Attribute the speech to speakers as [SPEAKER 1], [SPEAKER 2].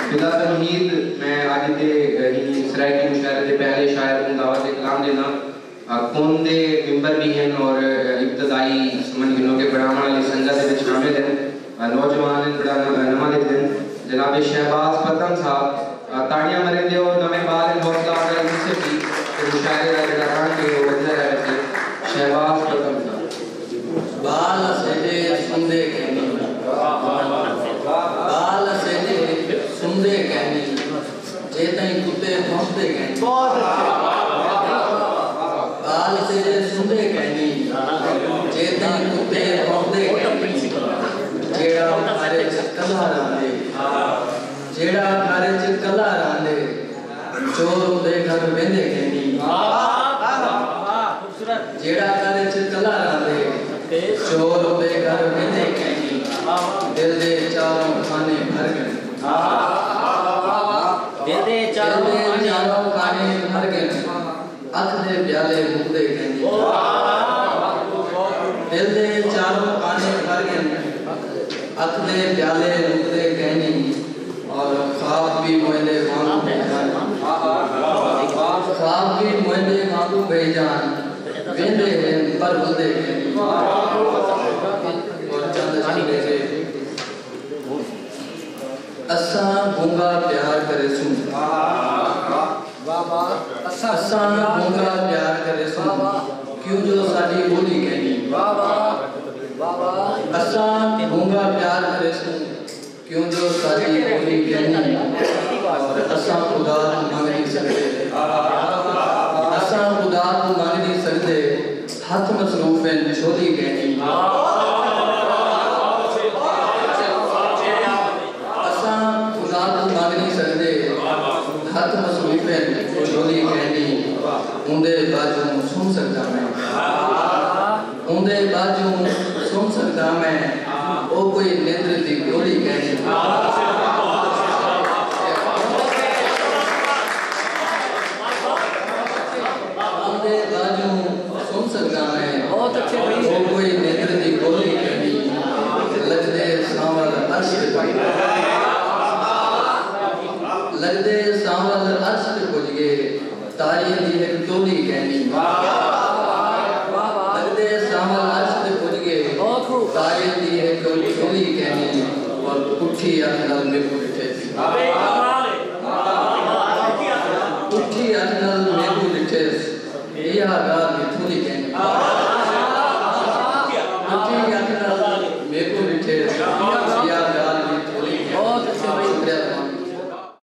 [SPEAKER 1] बिला तमहीद मैं आज के सराइकी मुशायरे के पहले शायर को दावत कलाम देना कौन दे मिंबर भी हैं और इब्तदाई समझ गिनो के बढ़ाने वाली संगत में शामिल हैं नौजवान बड़ा नमा देते हैं जनाब शहबाज पतन साहब ताड़ियां मरे दे और नवे बाल हौसला अगर इनसे भी मुशायरे का जगह कान के वजह है वैसे शहबाज पतन साहब
[SPEAKER 2] बाल से सुंदे कहनी बाल से सुंदे कहनी जे तई कुत्ते भौंकते कहनी बाल से सुंदे कहनी जे तई कुत्ते भौंकते कहनी जेड़ा मारे च कला रांदे जेड़ा मारे च कला रांदे चोर दे घर वेंदे कहनी जेड़ा मारे च कला रांदे चोर दे घर वेंदे कहनी दिल दे चारों खाने भर गए दिल दे चारों खाने भर गए अख दे प्याले मुकदे कहनी दिल दे चारों खाने भर गए अख दे प्याले मुकदे कहनी और ख्वाब भी मोहले वांगू ख्वाब भी मोहले वांगू बेजान वेंदे हैं पर बुलदे कहनी और चंद चंदे से असा गूंगा प्यार करे सुन असा गूंगा प्यार करे सुन क्यों जो साडी बोली कहनी असा गूंगा प्यार करे सुन क्यों जो साडी बोली कहनी और असा खुदा मांग नहीं सकते असा खुदा मांग नहीं सकते हाथ मसरूफ है छोली कहनी हाथ मसरूफ है छोली कहनी उंदे बाजू सुन सकता मैं उंदे बाजू सुन सकता मैं ओ कोई नेत्र दी गोली कहनी उंदे बाजू सुन सकता मैं बहुत अच्छे ओ कोई नेत्र दी गोली कहनी लगदे सांवल अर्श लगदे सांवल अर्श पुज गए तारी दी एक टोली कहनी